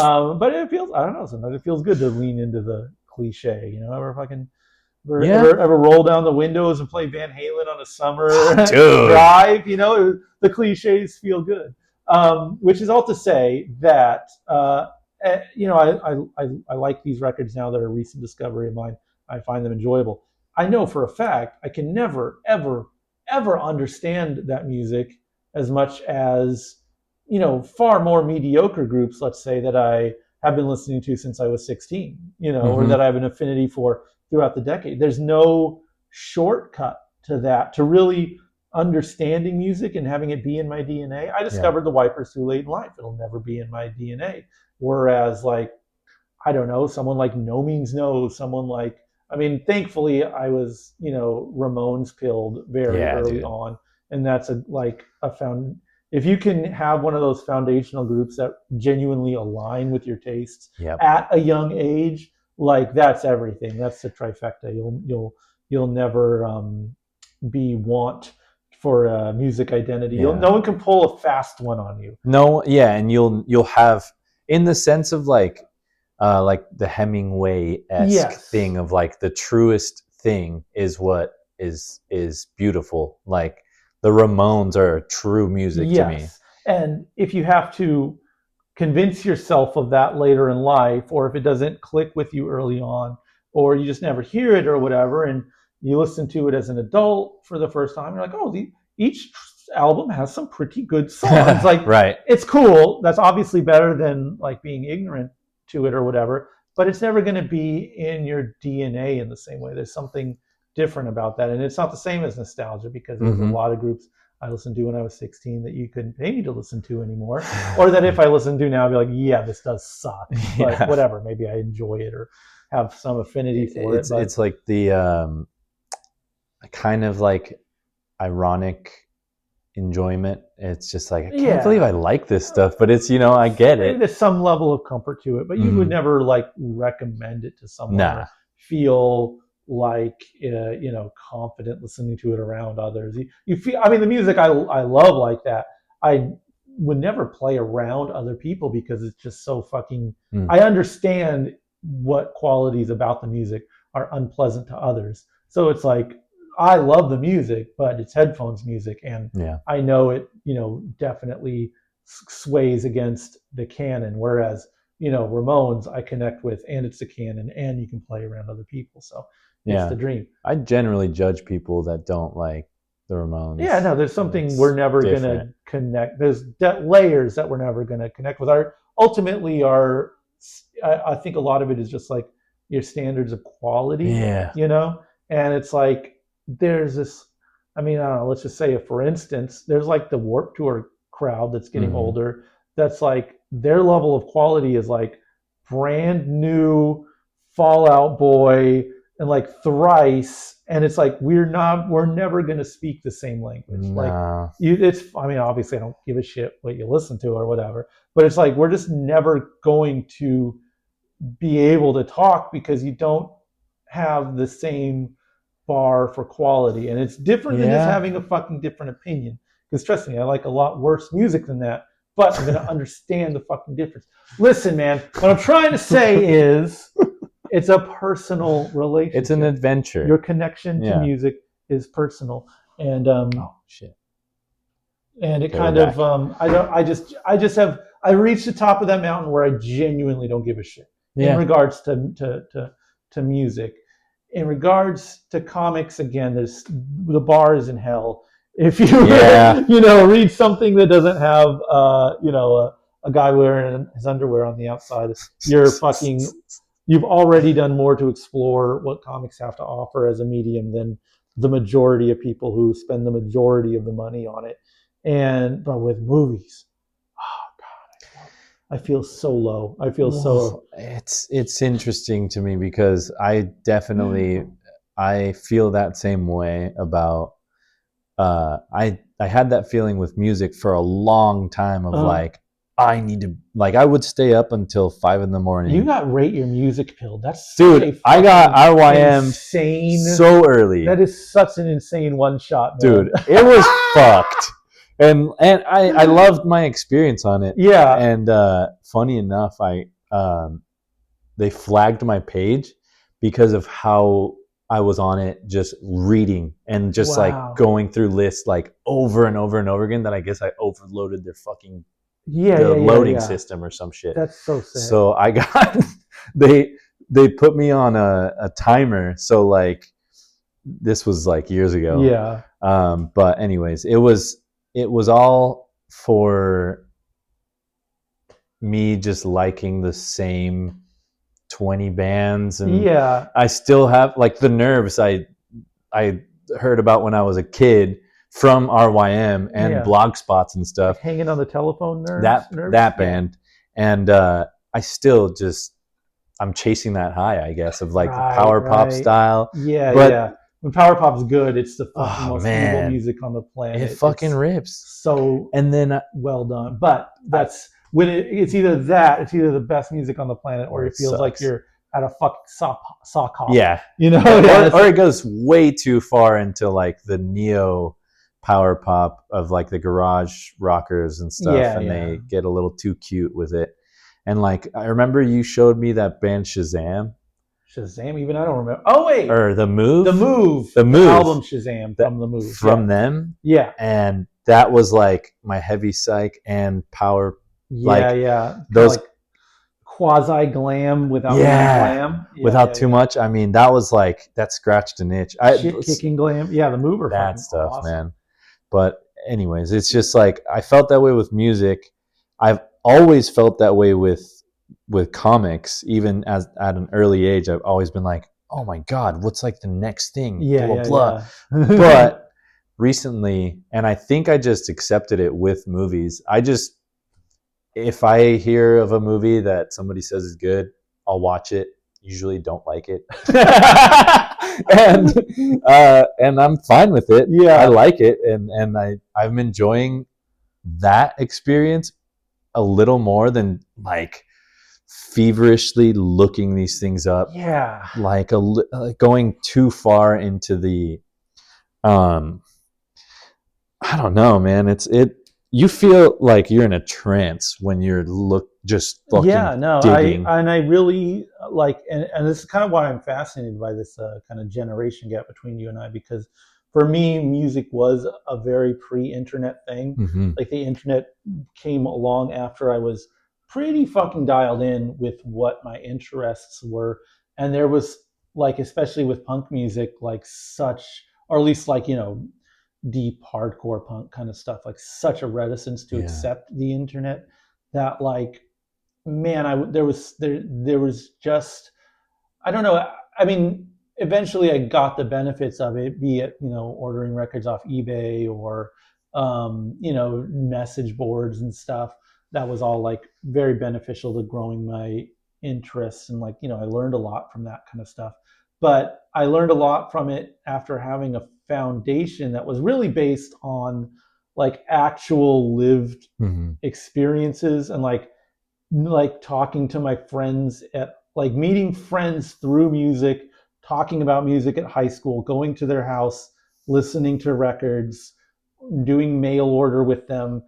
not. But it feels, I don't know, sometimes it feels good to lean into the cliche. Ever roll down the windows and play Van Halen on a summer drive? The cliches feel good. Which is all to say that I like these records now that are a recent discovery of mine. I find them enjoyable. I know for a fact I can never, ever, ever understand that music as much as, far more mediocre groups, let's say, that I have been listening to since I was 16, or that I have an affinity for throughout the decade. There's no shortcut to that, to really understanding music and having it be in my DNA. I discovered the Wipers too late in life. It'll never be in my DNA. Whereas, like, I don't know, someone like No Means No, someone like, thankfully I was, Ramones pilled very early on. And that's if you can have one of those foundational groups that genuinely align with your tastes at a young age, like that's everything. That's the trifecta. You'll never be want for a music identity. No one can pull a fast one on you. No, yeah, and you'll have, in the sense of like the Hemingway-esque thing of like the truest thing is what is beautiful. Like the Ramones are true music to me. And if you have to convince yourself of that later in life, or if it doesn't click with you early on, or you just never hear it or whatever, and you listen to it as an adult for the first time, you're like, oh, each album has some pretty good songs. Like, right. It's cool. That's obviously better than like being ignorant to it or whatever, but it's never going to be in your DNA in the same way. There's something different about that, and it's not the same as nostalgia, because there's a lot of groups I listened to when I was 16 that you couldn't pay me to listen to anymore, or that if I listen to now, I'd be like, yeah, this does suck, but whatever, maybe I enjoy it or have some affinity for it. It's like the kind of like ironic enjoyment. It's just like, I can't believe I like this stuff, but it's, I get it. There's some level of comfort to it, but you would never like recommend it to someone or feel like confident listening to it around others. You feel, the music I love like that, I would never play around other people because it's just so fucking I understand what qualities about the music are unpleasant to others, so it's like I love the music, but it's headphones music, and I know it definitely sways against the canon, whereas Ramones I connect with, and it's the canon, and you can play around other people, so it's the dream. I generally judge people that don't like the Ramones. Yeah, no, there's something we're never going to connect. There's layers that we're never going to connect with. Ultimately, I think a lot of it is just like your standards of quality, and it's like there's this, I don't know, let's just say, for instance, there's like the Warped Tour crowd that's getting older. That's like their level of quality is like brand new Fall Out Boy and like Thrice, and it's like we're never going to speak the same language. Like obviously I don't give a shit what you listen to or whatever, but it's like we're just never going to be able to talk because you don't have the same bar for quality, and it's different than just Yeah. having a fucking different opinion. Because trust me, I like a lot worse music than that, but I'm gonna understand the fucking difference. Listen, man, what I'm trying to say is, it's a personal relationship. It's an adventure. Your connection to Yeah. music is personal, and Oh shit. and it Okay, kind we're of I just have I reached the top of that mountain where I genuinely don't give a shit in Yeah. regards to music. In regards to comics, again, there's the bar is in hell. If you Yeah. read something that doesn't have a guy wearing his underwear on the outside, you've already done more to explore what comics have to offer as a medium than the majority of people who spend the majority of the money on it. But with movies, oh god, I feel so low. I feel so. It's interesting to me because I feel that same way about I had that feeling with music for a long time of like I need to, like, I would stay up until 5 a.m. You got Rate Your Music pilled. That's dude. I got RYM insane so early. That is such an insane one shot, man. Dude. It was fucked, and I loved my experience on it. Yeah. And funny enough, they flagged my page because of how I was on it, just reading and just like going through lists like over and over and over again. That I guess I overloaded their fucking loading system or some shit. That's so sick. So I got they put me on a timer. So like this was like years ago. Yeah. But anyways, it was all for me just liking the same 20 bands, and yeah, I still have like the Nerves I heard about when I was a kid from RYM and blog spots and stuff. Like Hanging on the Telephone, Nerves. That band. And I still just, I'm chasing that high, I guess, of like the power pop style. Yeah, but when power pop's good, it's the fucking most evil music on the planet. It fucking rips. So and then well done. But that's when it's either the best music on the planet, or it feels like you're at a fucking sock hop. Yeah. Or it goes way too far into like the neo power pop of like the garage rockers and stuff, and they get a little too cute with it. And like I remember you showed me that band Shazam, even I don't remember. Oh wait, or the Move, the album Shazam from the Move, from them. Yeah, and that was like my heavy psych and power. Those like quasi glam without glam, without too much. I mean, that was like that scratched an itch. Shit kicking glam, the Mover, that stuff, awesome. Man. But anyways, it's just like I felt that way with music. I've always felt that way with comics, even at an early age. I've always been like, oh my god, what's like the next thing? Blah blah. But recently, and I think I just accepted it with movies. If I hear of a movie that somebody says is good, I'll watch it. Usually don't like it. and I'm fine with it. Yeah. I like it. And I'm enjoying that experience a little more than like feverishly looking these things up. Yeah. Like going too far into the, I don't know, man. You feel like you're in a trance when you're just fucking digging. I really like, and this is kind of why I'm fascinated by this kind of generation gap between you and I, because for me, music was a very pre-internet thing. Mm-hmm. Like the internet came along after I was pretty fucking dialed in with what my interests were, and there was like, especially with punk music, like or at least like deep hardcore punk kind of stuff, like such a reticence to accept the internet that like, man, there was just, I don't know. I mean, eventually I got the benefits of it, be it, ordering records off eBay or, message boards and stuff. That was all like very beneficial to growing my interests. And like, I learned a lot from that kind of stuff, but I learned a lot from it after having a foundation that was really based on like actual lived experiences, and like talking to my friends, at like meeting friends through music talking about music at high school, going to their house, listening to records, doing mail order with them,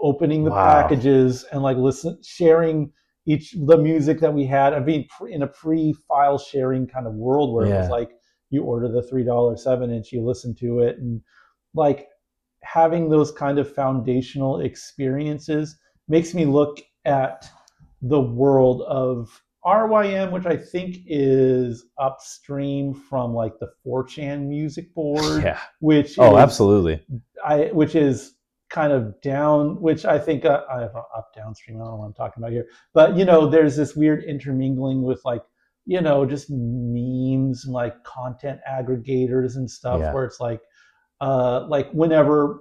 opening the Wow. packages, and like sharing the music that we had. I mean, in a pre-file sharing kind of world where it was Yeah. like you order the $3 7-inch, you listen to it, and like having those kind of foundational experiences makes me look at the world of RYM, which I think is upstream from like the 4chan music board, Yeah. which Oh, is absolutely. which is kind of down, which I think I have up downstream. I don't know what I'm talking about here, but there's this weird intermingling with like just memes and like content aggregators and stuff Yeah. where it's like whenever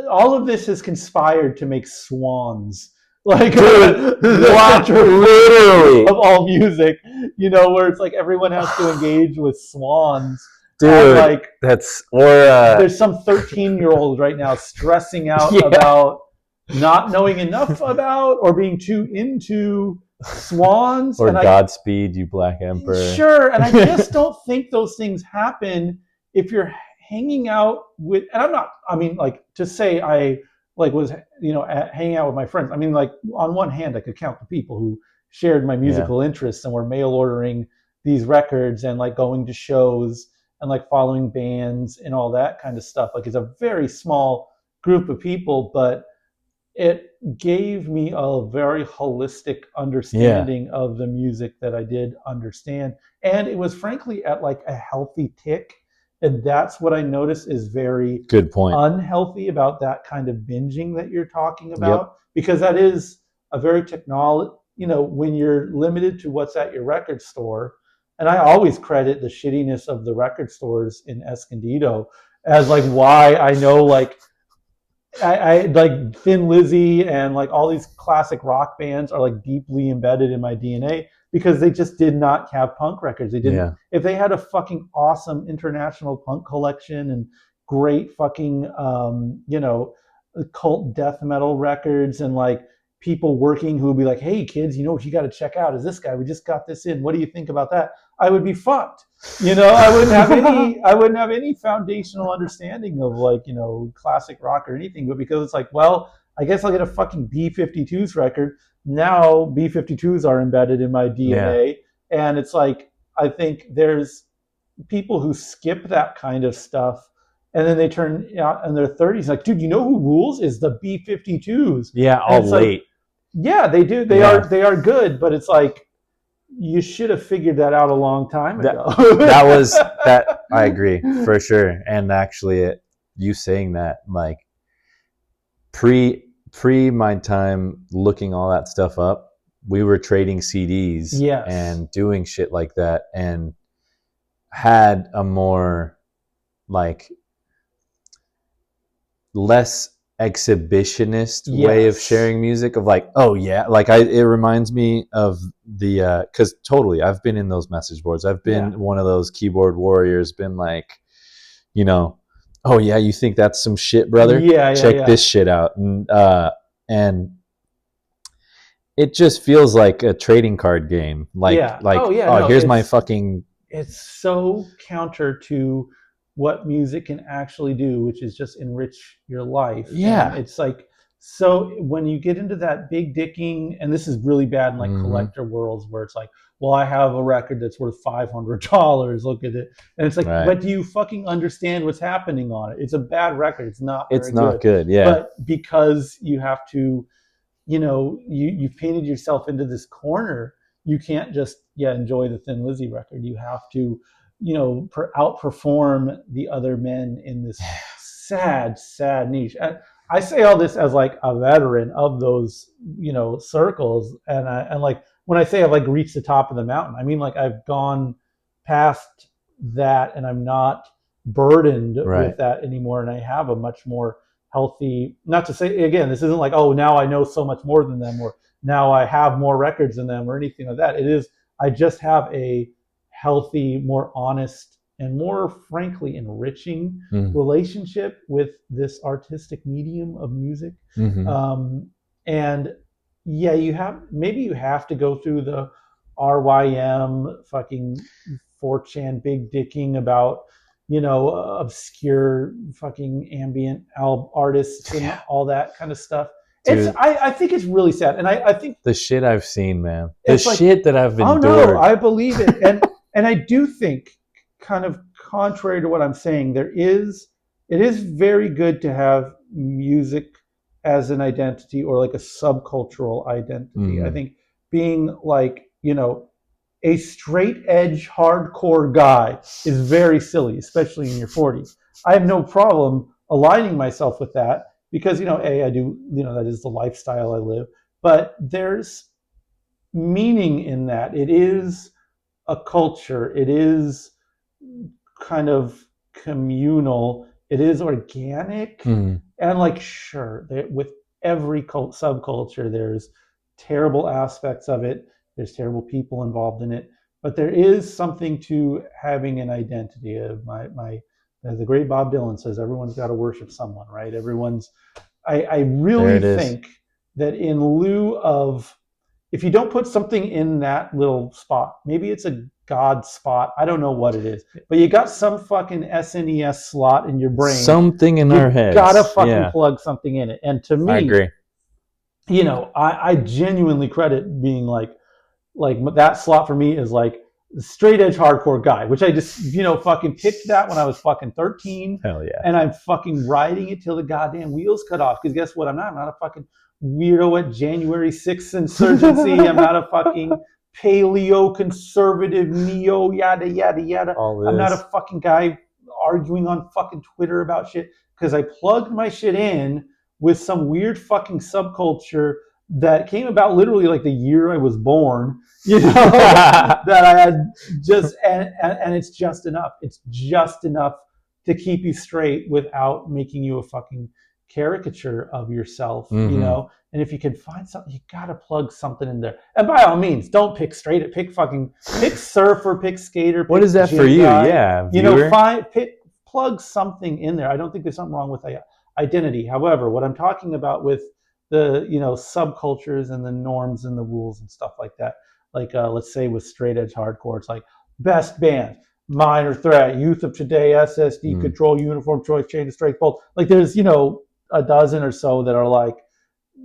all of this has conspired to make swans like Dude, the what? center Literally. of all music, where it's like everyone has to engage with swans. Dude, Like that's there's some 13-year-old right now stressing out Yeah. about not knowing enough about or being too into swans. or And Godspeed, you Black Emperor. Sure, and I just don't think those things happen if you're hanging out with. And I'm not. I mean, like to say I like was hanging out with my friends. I mean, like on one hand, I could count the people who shared my musical interests and were mail ordering these records and like going to shows and like following bands and all that kind of stuff. Like it's a very small group of people, but it gave me a very holistic understanding of the music that I did understand. And it was frankly at like a healthy tick. And that's what I notice is very Good point. unhealthy about that kind of binging that you're talking about. Yep. Because that is a very technology, when you're limited to what's at your record store. And I always credit the shittiness of the record stores in Escondido as like why I know like I like Thin Lizzy and like all these classic rock bands are like deeply embedded in my DNA because they just did not have punk records. They didn't. Yeah. If they had a fucking awesome international punk collection and great fucking cult death metal records and like people working who would be like, hey kids, what you got to check out is this guy. We just got this in. What do you think about that? I would be fucked. I wouldn't have any foundational understanding of like, classic rock or anything, but because it's like, well, I guess I'll get a fucking B-52s record. Now B-52s are embedded in my DNA. Yeah. And it's like, I think there's people who skip that kind of stuff and then they turn out in their 30s like, dude, who rules is the B-52s. Yeah, all late. Like, yeah, they do. They are good, but it's like, you should have figured that out a long time ago. that I agree for sure. And actually you saying that, like pre my time looking all that stuff up, we were trading CDs and doing shit like that and had a more like less exhibitionist way of sharing music of like, oh yeah, like it reminds me of the because totally I've been in those message boards. I've been one of those keyboard warriors, been like, oh yeah, you think that's some shit, brother? Check this shit out. And it just feels like a trading card game. Here's my fucking. It's so counter to what music can actually do, which is just enrich your life. Yeah. And it's like, so when you get into that big dicking, and this is really bad in like collector worlds where it's like, well, I have a record that's worth $500. Look at it. And it's like, but do you fucking understand what's happening on it? It's a bad record. It's not very good. Yeah. But because you have to, you've painted yourself into this corner, you can't just enjoy the Thin Lizzy record. You have to outperform the other men in this sad niche. And I say all this as like a veteran of those circles, and like when I say I've like reached the top of the mountain, I mean like I've gone past that and I'm not burdened with that anymore, and I have a much more healthy, not to say again, this isn't like, oh, now I know so much more than them, or now I have more records than them, or anything like that. It is, I just have a healthy, more honest, and more frankly enriching relationship with this artistic medium of music. And you have to go through the RYM fucking 4chan big dicking about, obscure fucking ambient artists and all that kind of stuff. Dude, I think it's really sad, and I think the shit I've seen, man. The it's like, shit that I've oh endured. no, I believe it, and I do think, kind of contrary to what I'm saying, it is very good to have music as an identity or like a subcultural identity. I think being like, a straight edge hardcore guy is very silly, especially in your 40s. I have no problem aligning myself with that because, I do, that is the lifestyle I live. But there's meaning in that. It is a culture. It is kind of communal. It is organic. And like, sure, with every subculture, there's terrible aspects of it. There's terrible people involved in it, but there is something to having an identity. Of my as the great Bob Dylan says, everyone's got to worship someone, right? I really think that in lieu of, if you don't put something in that little spot, maybe it's a God spot, I don't know what it is, but you got some fucking SNES slot in your brain. Something in our heads. You gotta fucking plug something in it. And to me, I agree. I genuinely credit being like that slot for me is like straight edge hardcore guy, which I just, fucking picked that when I was fucking 13. Hell yeah. And I'm fucking riding it till the goddamn wheels cut off. Because guess what? I'm not a fucking weirdo at January 6th insurgency. I'm not a fucking paleo conservative neo yada yada yada. I'm not a fucking guy arguing on fucking Twitter about shit, because I plugged my shit in with some weird fucking subculture that came about literally like the year I was born, that I had just, and it's just enough. It's just enough to keep you straight without making you a fucking caricature of yourself, And if you can find something, you gotta plug something in there. And by all means, don't pick straight. Pick surfer, pick skater. What pick is that for you? guy. Yeah, Plug something in there. I don't think there's something wrong with identity. However, what I'm talking about with the subcultures and the norms and the rules and stuff like that, like let's say with straight edge hardcore, it's like best band, Minor Threat, Youth of Today, SSD, Control, Uniform Choice, Chain of Strength, Bolt. Like there's a dozen or so that are like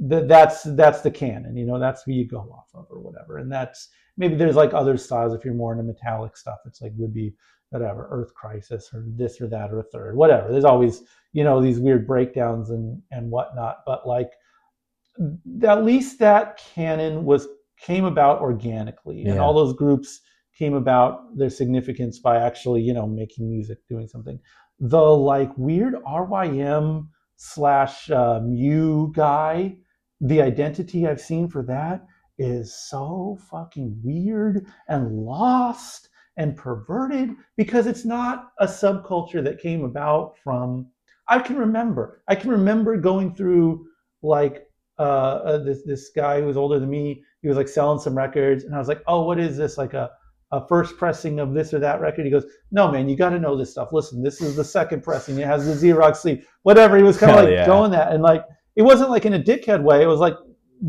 that's the canon. That's who you go off of or whatever. And that's, maybe there's like other styles if you're more into metallic stuff. It's like would be whatever, Earth Crisis or this or that or a third, whatever. There's always these weird breakdowns and whatnot, but like at least that canon came about organically, and all those groups came about their significance by actually making music, doing something. The like weird RYM / Mew guy, the identity I've seen for that is so fucking weird and lost and perverted, because it's not a subculture that came about from, I can remember going through like this guy who was older than me. He was like selling some records, and I was like, oh, what is this, like a first pressing of this or that record? He goes, no man, you got to know this stuff. Listen, this is the second pressing, it has the Xerox sleeve, whatever. He was kind of like going that, and like it wasn't like in a dickhead way, it was like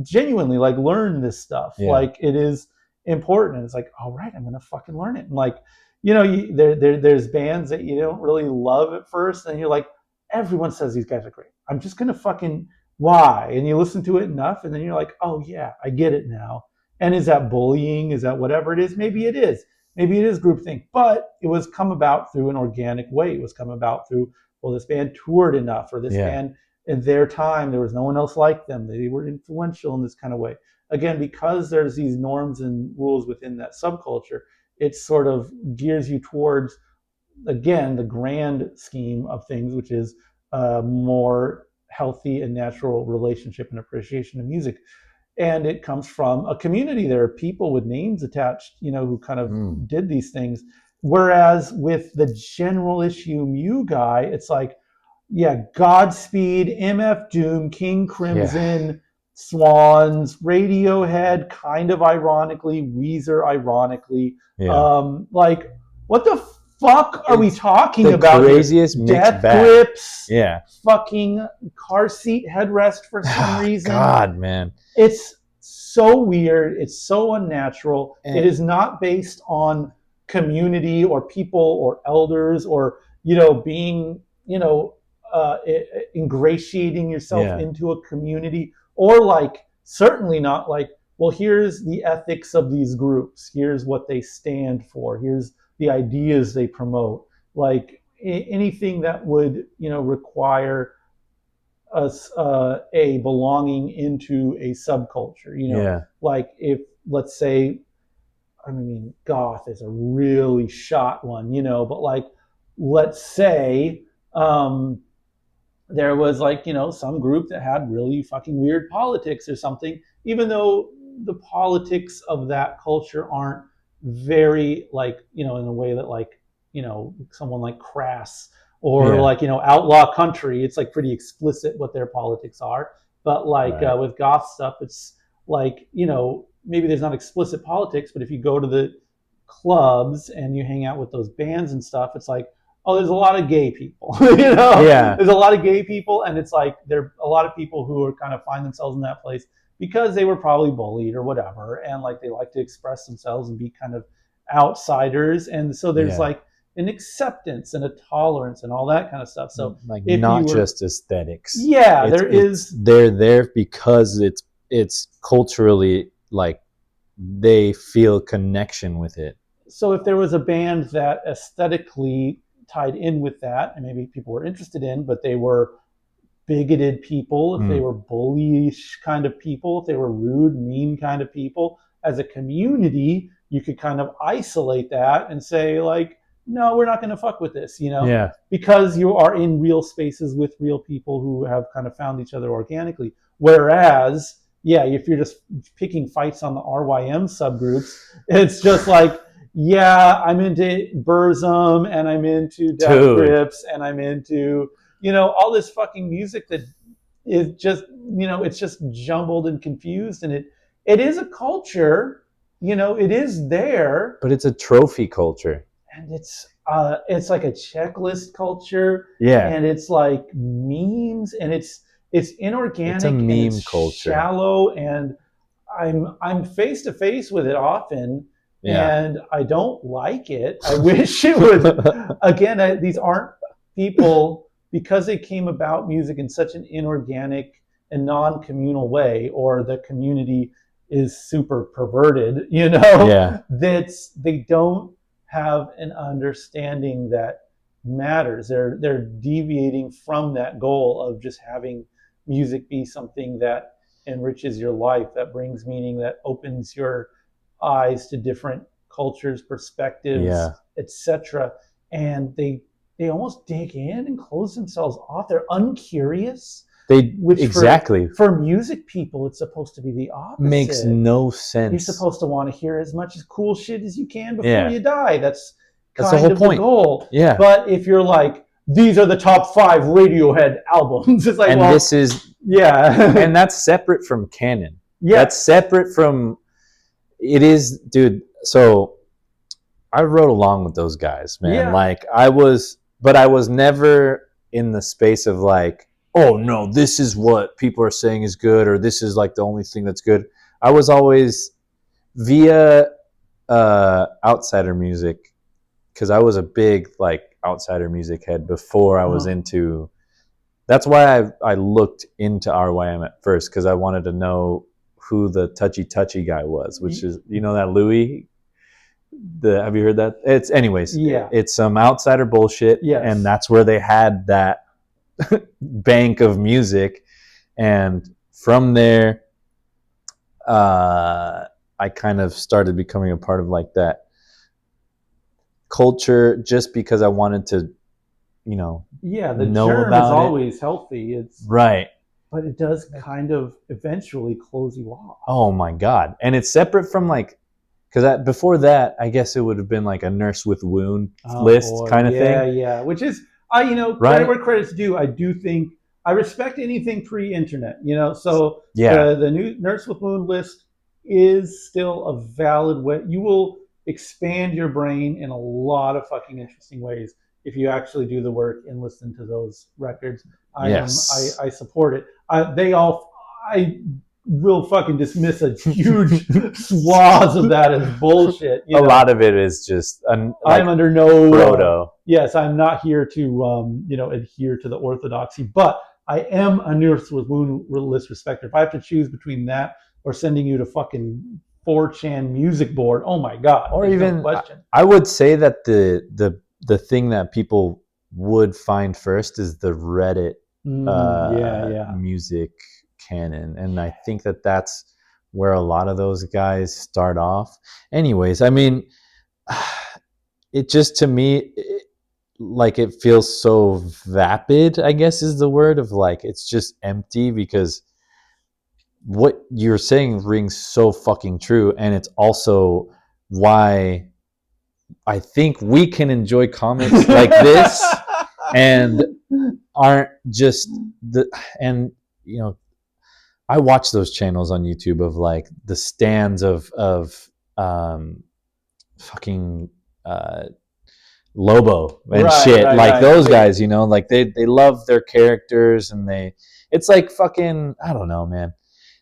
genuinely like, learn this stuff. Like it is important. And it's like, all right, I'm gonna fucking learn it. And like there's bands that you don't really love at first, and you're like, everyone says these guys are great, I'm just gonna fucking, why? And you listen to it enough, and then you're like, oh yeah, I get it now. And is that bullying? Is that whatever it is? Maybe it is. Maybe it is groupthink, but it was come about through an organic way. It was come about through, well, this band toured enough, or this band in their time, there was no one else like them. They were influential in this kind of way. Again, because there's these norms and rules within that subculture, it sort of gears you towards, again, the grand scheme of things, which is more healthy and natural relationship and appreciation of music. And it comes from a community. There are people with names attached, who kind of did these things. Whereas with the general issue Mew guy, it's like, yeah, Godspeed, MF Doom, King Crimson, Swans, Radiohead, kind of ironically, Weezer, ironically. Like, what the fuck are we talking about? Craziest mixed Death bag. grips, fucking car seat headrest for some reason. God, man. It's so weird. It's so unnatural. It is not based on community or people or elders or being ingratiating yourself into a community, or like certainly not like, well, here's the ethics of these groups, here's what they stand for, here's the ideas they promote, like anything that would require us a belonging into a subculture. Like if, let's say, I mean, goth is a really shot one, but like, let's say there was like, some group that had really fucking weird politics or something, even though the politics of that culture aren't very like, in a way that like, someone like Crass or like, Outlaw Country, it's like pretty explicit what their politics are. But like with goth stuff, it's like, maybe there's not explicit politics, but if you go to the clubs and you hang out with those bands and stuff, it's like, oh, there's a lot of gay people, there's a lot of gay people, and it's like there are a lot of people who are kind of find themselves in that place because they were probably bullied or whatever, and like they like to express themselves and be kind of outsiders, and so there's like an acceptance and a tolerance and all that kind of stuff. So like not just aesthetics. They're there because it's culturally like they feel connection with it. So if there was a band that aesthetically tied in with that, and maybe people were interested in, but they were bigoted people, if they were bullyish kind of people, if they were rude, mean kind of people, as a community, you could kind of isolate that and say like, no, we're not going to fuck with this, because you are in real spaces with real people who have kind of found each other organically. Whereas, if you're just picking fights on the RYM subgroups, it's just like, I'm into Burzum and I'm into Death Grips and I'm into, all this fucking music that is just, it's just jumbled and confused, and it is a culture, it is there. But it's a trophy culture. And it's like a checklist culture. And it's like memes, and it's inorganic. It's a meme and it's culture. Shallow, and I'm face to face with it often. And I don't like it. I wish it would. Again, these aren't people, because they came about music in such an inorganic and non-communal way, or the community is super perverted, that they don't have an understanding that matters. They're deviating from that goal of just having music be something that enriches your life, that brings meaning, that opens your eyes to different cultures, perspectives, etc. And they almost dig in and close themselves off. They're uncurious. For music people, it's supposed to be the opposite. Makes no sense. You're supposed to want to hear as much as cool shit as you can before you die. That's the whole point. The goal. But if you're like, these are the top 5 Radiohead albums, it's like, this is and that's separate from canon. That's separate from. It is, dude. So I wrote along with those guys, man. Like I was never in the space of like, oh no, this is what people are saying is good, or this is like the only thing that's good. I was always via outsider music, because I was a big like outsider music head before I was into. That's why I looked into RYM at first, because I wanted to know who the touchy guy was, which is, that Louis. Have you heard that? It's some outsider bullshit, and that's where they had that bank of music, and from there, I kind of started becoming a part of like that culture, just because I wanted to, the know germ about is it. Always healthy. It's right. But it does kind of eventually close you off. Oh my God. And it's separate from like, because before that, I guess it would have been like a Nurse with Wound list kind of thing. Yeah. Which is, credit where credit's due. I do think, I respect anything pre-internet, so the new Nurse with Wound list is still a valid way. You will expand your brain in a lot of fucking interesting ways if you actually do the work and listen to those records. I support it. I will fucking dismiss a huge swaths of that as bullshit. A lot of it is just I'm under no proto. Yes, I'm not here to adhere to the orthodoxy, but I am a ruthless respecter. If I have to choose between that or sending you to fucking 4chan music board, oh my god, or even no question. I would say that the thing that people would find first is the Reddit music canon, and I think that that's where a lot of those guys start off. Anyways, I mean, it just, to me, it feels so vapid, I guess is the word, of like it's just empty, because what you're saying rings so fucking true, and it's also why I think we can enjoy comics like this and aren't just I watch those channels on YouTube of like the stands of fucking Lobo and shit, those guys, like they love their characters, and it's like fucking, I don't know, man.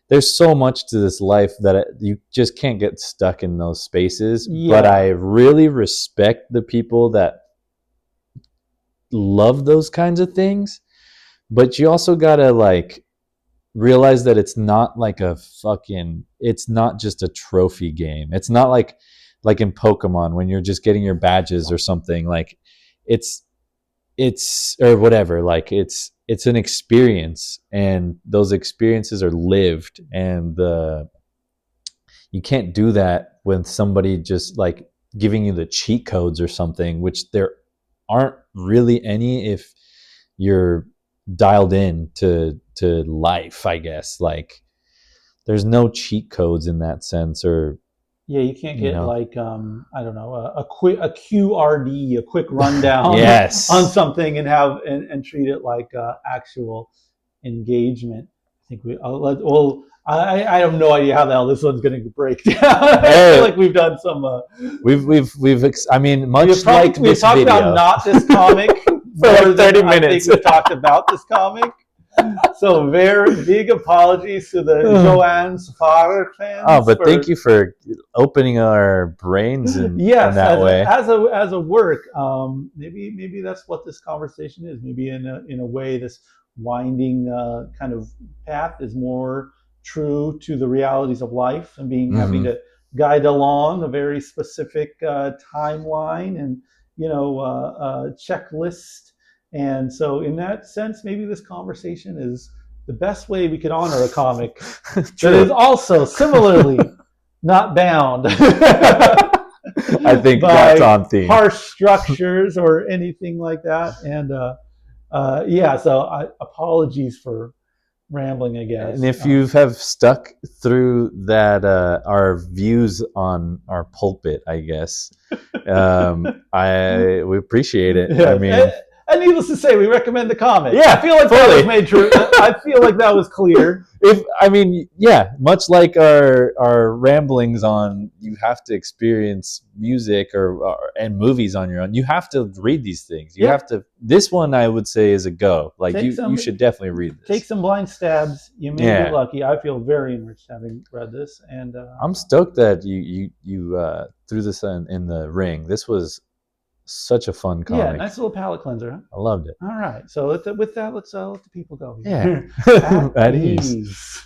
There's so much to this life that you just can't get stuck in those spaces. Yeah. But I really respect the people that love those kinds of things. But you also gotta like realize that it's not like it's not just a trophy game. It's not like in Pokemon when you're just getting your badges or something. Like it's or whatever. Like it's an experience, and those experiences are lived, and you can't do that with somebody just like giving you the cheat codes or something, which there aren't really any if you're dialed in to life, I guess. Like there's no cheat codes in that sense, or you can't get like I don't know, a QRD, a quick rundown yes. on something and have and treat it like actual engagement. I think I have no idea how the hell this one's going to break down. I feel like we've done some. I mean, much like this we've talked video. about not this comic for like 30 minutes. I think we've talked about this comic. So very big apologies to the Joann Sfar fans. Oh, but thank you for opening our brains in that way. As a work, maybe that's what this conversation is. Maybe in a way, this winding kind of path is more true to the realities of life, and having to guide along a very specific timeline and checklist. And so in that sense, maybe this conversation is the best way we could honor a comic that is also similarly not bound I think by that's on theme. Harsh structures or anything like that. And so apologies for rambling, I guess. And if you have stuck through that, our views on our pulpit, I guess, we appreciate it. Yeah. I mean, and needless to say, we recommend the comic. Yeah, I feel like that was made true. I feel like that was clear. Much like our ramblings on, you have to experience music and movies on your own. You have to read these things. You have to. This one, I would say, is a go. Like you should definitely read this. Take some blind stabs. You may get lucky. I feel very enriched having read this, and I'm stoked that you threw this in the ring. This was such a fun comic. Yeah, nice little palate cleanser. Huh? I loved it. All right, so with that, let's let the people go. Yeah, At ease.